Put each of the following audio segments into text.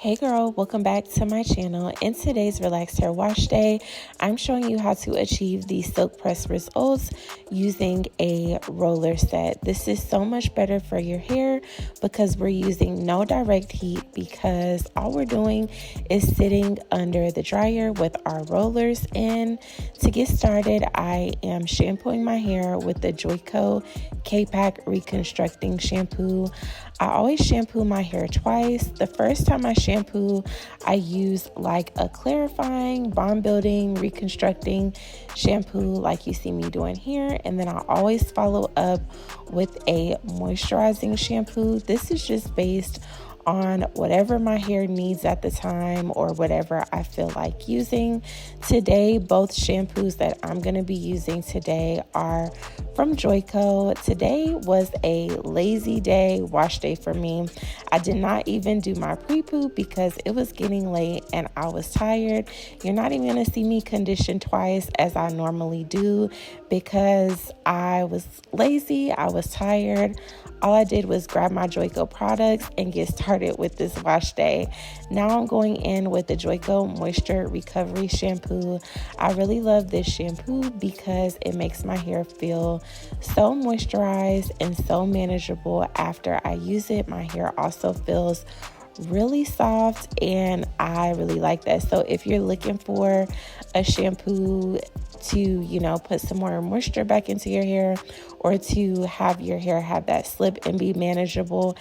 Hey girl, welcome back to my channel. In today's relaxed hair wash day, I'm showing you how to achieve the silk press results using a roller set. This is so much better for your hair because we're using no direct heat, because all we're doing is sitting under the dryer with our rollers in. To get started, I am shampooing my hair with the Joico K-PAK Reconstructing shampoo. I always shampoo my hair twice. The first time I shampoo, I use like a clarifying, bond building, reconstructing shampoo like you see me doing here. And then I always follow up with a moisturizing shampoo. This is just based on whatever my hair needs at the time or whatever I feel like using. Today, both shampoos that I'm going to be using today are from Joico. Today was a lazy day, wash day for me. I did not even do my pre-poop because it was getting late and I was tired. You're not even going to see me condition twice as I normally do because I was lazy, I was tired. All I did was grab my Joico products and get started with this wash day. Now I'm going in with the Joico Moisture Recovery Shampoo. I really love this shampoo because it makes my hair feel so moisturized and so manageable after I use it. My hair also feels really soft and I really like that. So if you're looking for a shampoo to, put some more moisture back into your hair, or to have your hair have that slip and be manageable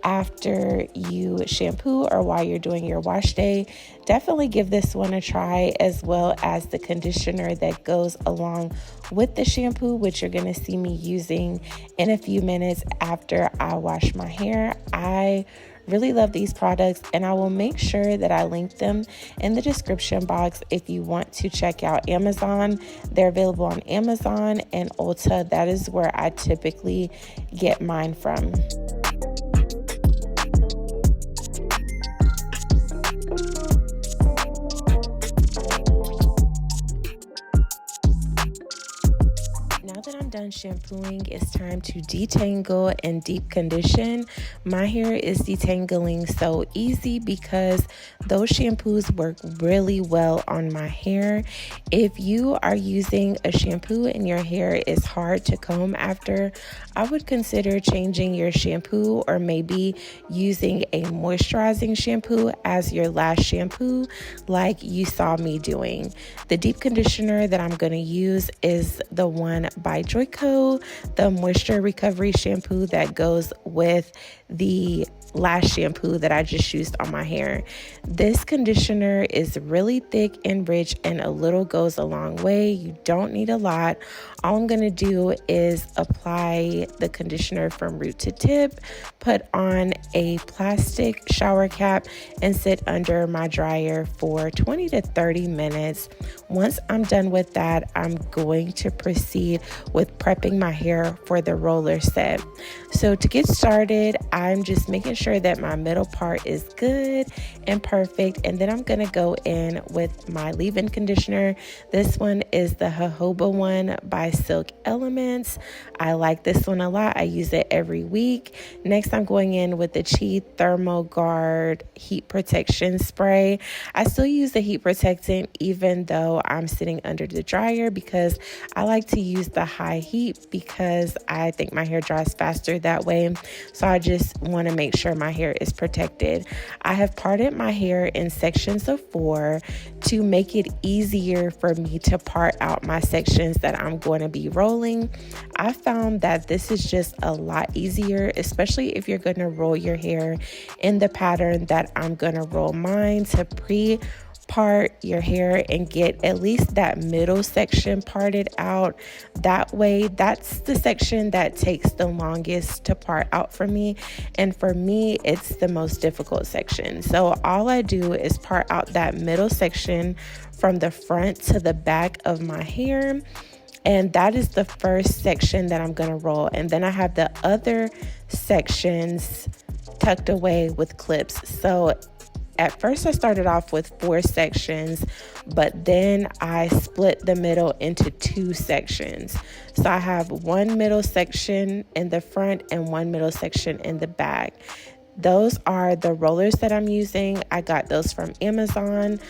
after you shampoo or while you're doing your wash day, definitely give this one a try, as well as the conditioner that goes along with the shampoo, which you're going to see me using in a few minutes after I wash my hair. I really love these products and I will make sure that I link them in the description box if you want to check out Amazon. They're available on Amazon and Ulta. That is where I typically get mine from. Now that I'm done shampooing, it's time to detangle and deep condition. My hair is detangling so easy because those shampoos work really well on my hair. If you are using a shampoo and your hair is hard to comb after, I would consider changing your shampoo or maybe using a moisturizing shampoo as your last shampoo like you saw me doing. The deep conditioner that I'm going to use is the one by Joico, the Moisture Recovery Shampoo that goes with the last shampoo that I just used on my hair. This conditioner is really thick and rich, and a little goes a long way. You don't need a lot. All I'm going to do is apply the conditioner from root to tip, put on a plastic shower cap, and sit under my dryer for 20 to 30 minutes. Once I'm done with that, I'm going to proceed with prepping my hair for the roller set. So to get started, I'm just making sure that my middle part is good and perfect, and then I'm gonna go in with my leave-in conditioner. This one is the Jojoba one by Silk Elements. I like this one a lot. I use it every week. Next, I'm going in with the Chi Thermal Guard Heat Protection Spray. I still use the heat protectant even though I'm sitting under the dryer because I like to use the high heat because I think my hair dries faster that way. So I just want to make sure my hair is protected. I have parted my hair in sections of 4 to make it easier for me to part out my sections that I'm going to be rolling. I found that this is just a lot easier, especially if you're going to roll your hair in the pattern that I'm going to roll mine, to part your hair and get at least that middle section parted out. That way, that's the section that takes the longest to part out for me, and for me it's the most difficult section. So all I do is part out that middle section from the front to the back of my hair, and that is the first section that I'm going to roll. And then I have the other sections tucked away with clips. So at first I started off with 4 sections, but then I split the middle into 2 sections. So I have one middle section in the front and one middle section in the back. Those are the rollers that I'm using. I got those from Amazon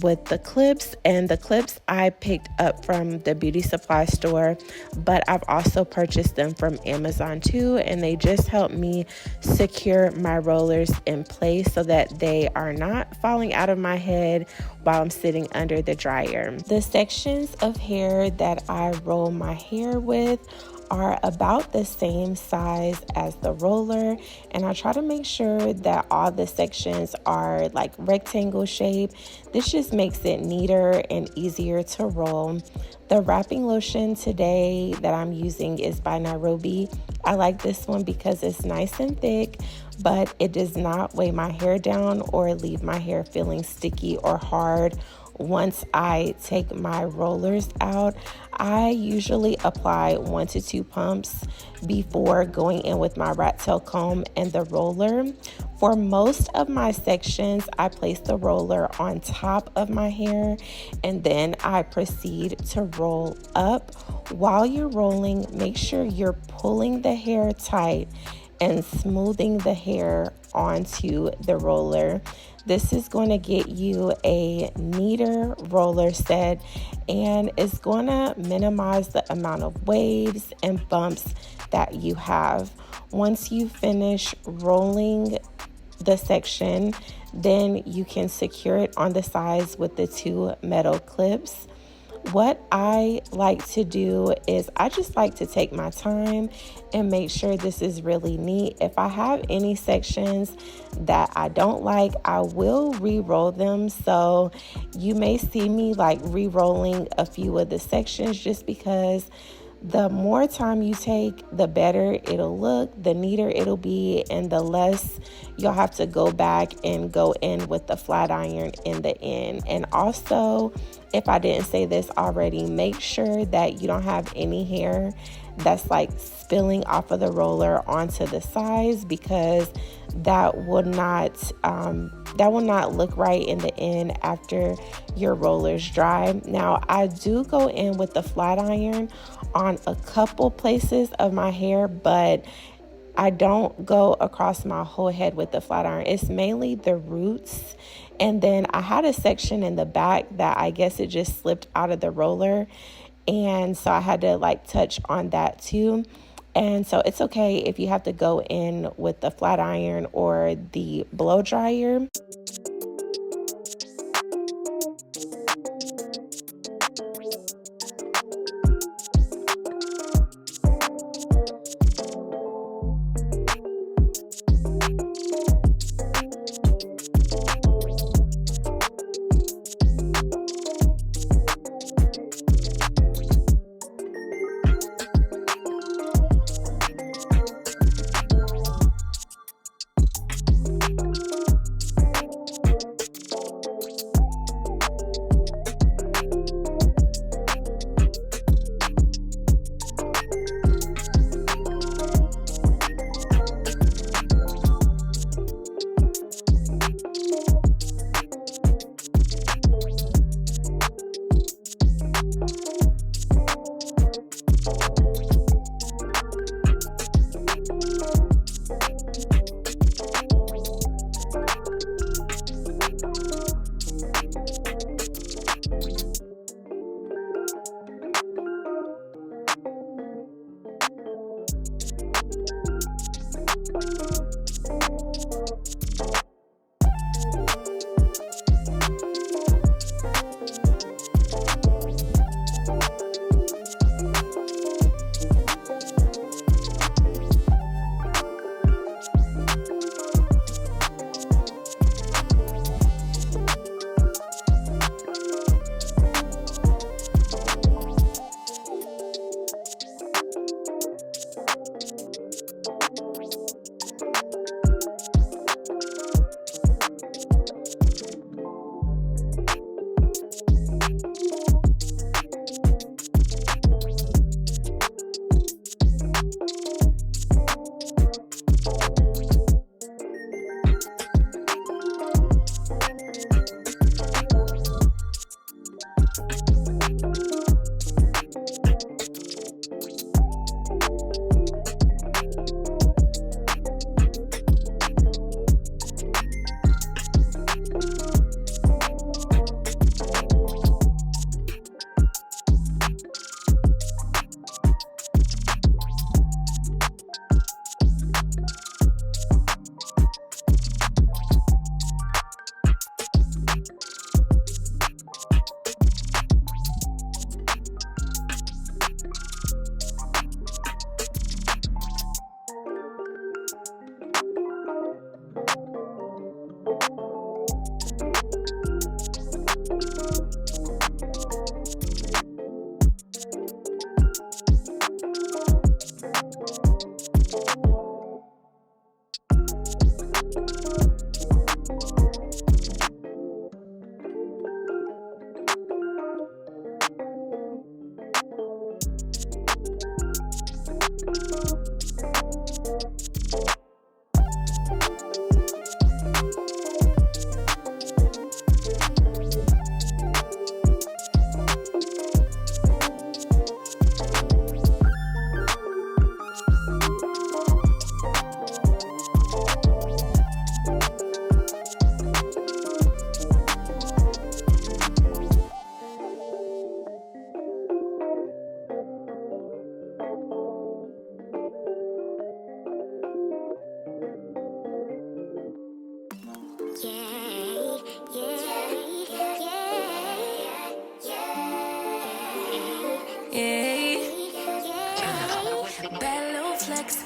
with the clips, and the clips I picked up from the beauty supply store, but I've also purchased them from Amazon too, and they just help me secure my rollers in place so that they are not falling out of my head while I'm sitting under the dryer. The sections of hair that I roll my hair with are about the same size as the roller, and I try to make sure that all the sections are like rectangle shape. This just makes it neater and easier to roll. The wrapping lotion today that I'm using is by Nairobi. I like this one because it's nice and thick, but it does not weigh my hair down or leave my hair feeling sticky or hard. Once I take my rollers out, I usually apply 1 to 2 pumps before going in with my rat tail comb and the roller. For most of my sections, I place the roller on top of my hair and then I proceed to roll up. While you're rolling, make sure you're pulling the hair tight and smoothing the hair onto the roller. This is going to get you a neater roller set, and it's going to minimize the amount of waves and bumps that you have. Once you finish rolling the section, then you can secure it on the sides with the 2 metal clips. What I like to do is I just like to take my time and make sure this is really neat. If I have any sections that I don't like, I will re-roll them. So you may see me like re-rolling a few of the sections just because the more time you take, the better it'll look, the neater it'll be, and the less you'll have to go back and go in with the flat iron in the end. And also, if I didn't say this already, make sure that you don't have any hair that's like spilling off of the roller onto the sides, because that will not look right in the end after your rollers dry. Now, I do go in with the flat iron on a couple places of my hair, but I don't go across my whole head with the flat iron. It's mainly the roots. And then I had a section in the back that I guess it just slipped out of the roller. And so I had to like touch on that too. And so it's okay if you have to go in with the flat iron or the blow dryer.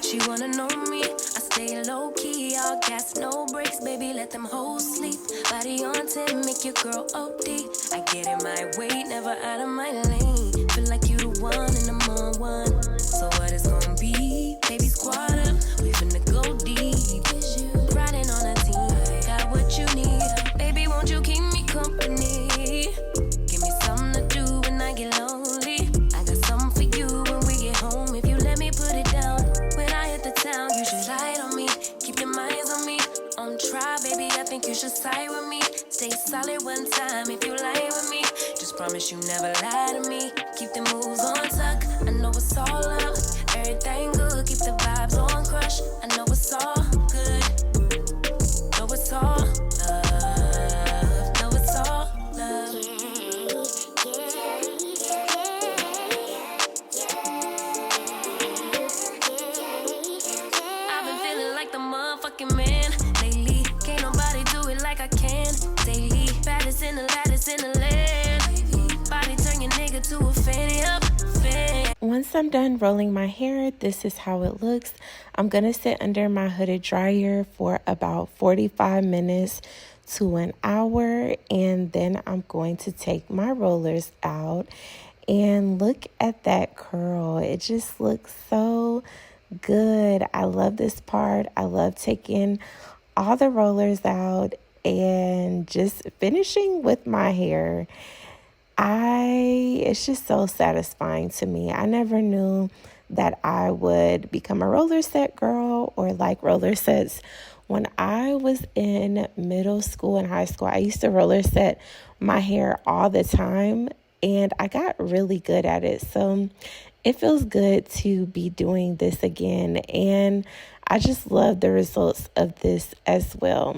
She wanna know me, I stay low key, all gas, no brakes, baby, let them hoes sleep. Body on 10, make your girl OD. I get in my way, never out of my lane. Feel like you the one and I'm on one. So what it's gonna be? Baby, squad up, we finna go deep. Riding on a team, got what you need. Baby, won't you keep me company? Give me something to do when I get lonely. I got something for you when we get home. If you let me put it down, when I hit the town, you should ride on me. Keep your minds on me. On try, baby, I think you should side with me. Stay solid one time if you lie with me. Just promise you never lie to me. Keep the moves on tuck. I know it's all up. Everything good. Keep the vibes on crush. I know it's all good. Know it's all love. Know it's all love. I've been feeling like the motherfucking man lately. Can't nobody do it like I can daily. Baddest in the land. Body turn your nigga to a fanny up fan. Once I'm done rolling my hair, this is how it looks. I'm going to sit under my hooded dryer for about 45 minutes to an hour, and then I'm going to take my rollers out. And look at that curl. It just looks so good. I love this part. I love taking all the rollers out and just finishing with my hair. It's just so satisfying to me. I never knew that I would become a roller set girl or like roller sets. When I was in middle school and high school, I used to roller set my hair all the time, and I got really good at it. So it feels good to be doing this again, and I just love the results of this as well.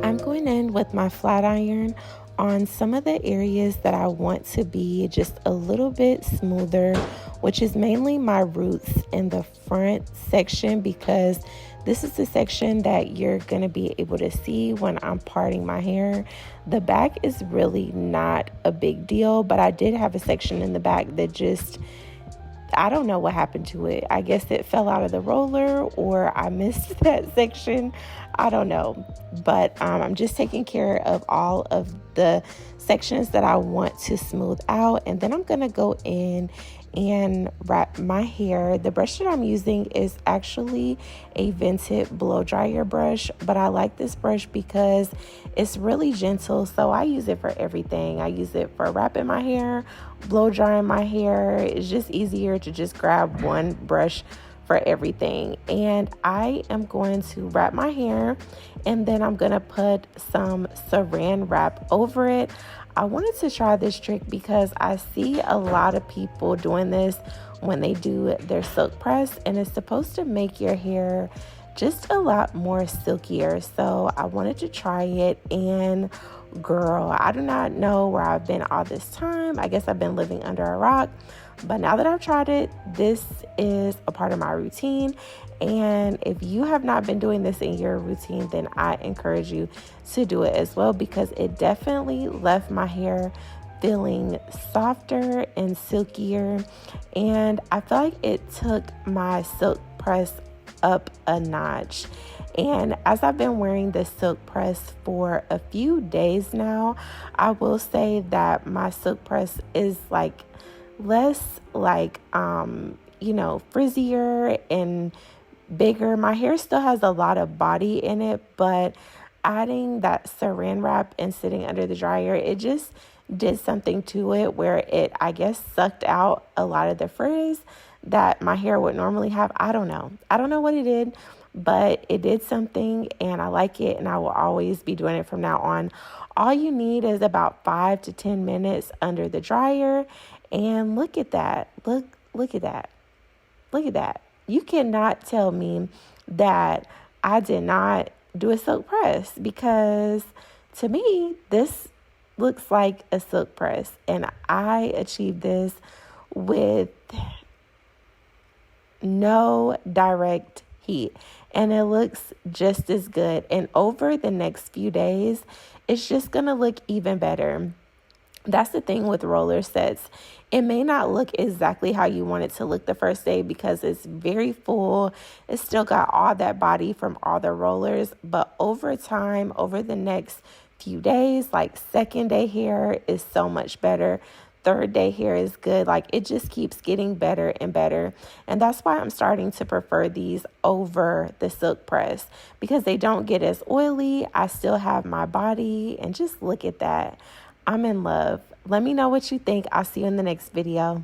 I'm going in with my flat iron on some of the areas that I want to be just a little bit smoother, which is mainly my roots in the front section, because this is the section that you're going to be able to see when I'm parting my hair. The back is really not a big deal, but I did have a section in the back that just, I don't know what happened to it. I guess it fell out of the roller or I missed that section. I don't know. But I'm just taking care of all of the sections that I want to smooth out. And then I'm going to go in and wrap my hair. The brush that I'm using is actually a vented blow dryer brush, but I like this brush because it's really gentle. So I use it for everything. I use it for wrapping my hair, blow drying my hair. It's just easier to just grab one brush for everything. And I am going to wrap my hair, and then I'm going to put some saran wrap over it. I wanted to try this trick because I see a lot of people doing this when they do their silk press, and it's supposed to make your hair just a lot more silkier. So I wanted to try it, and girl, I do not know where I've been all this time. I guess I've been living under a rock, but now that I've tried it, this is a part of my routine. And if you have not been doing this in your routine, then I encourage you to do it as well, because it definitely left my hair feeling softer and silkier. And I feel like it took my silk press up a notch. And as I've been wearing this silk press for a few days now, I will say that my silk press is like less like, frizzier and bigger. My hair still has a lot of body in it, but adding that saran wrap and sitting under the dryer, it just did something to it where it, I guess, sucked out a lot of the frizz that my hair would normally have. I don't know what it did, but it did something, and I like it, and I will always be doing it from now on. All you need is about 5 to 10 minutes under the dryer, and look at that. Look at that. Look at that. You cannot tell me that I did not do a silk press, because to me, this looks like a silk press, and I achieved this with no direct heat, and it looks just as good. And over the next few days, it's just gonna look even better. That's the thing with roller sets. It may not look exactly how you want it to look the first day because it's very full. It's still got all that body from all the rollers. But over time, over the next few days, like second day hair is so much better. Third day hair is good. Like it just keeps getting better and better. And that's why I'm starting to prefer these over the silk press because they don't get as oily. I still have my body, and just look at that. I'm in love. Let me know what you think. I'll see you in the next video.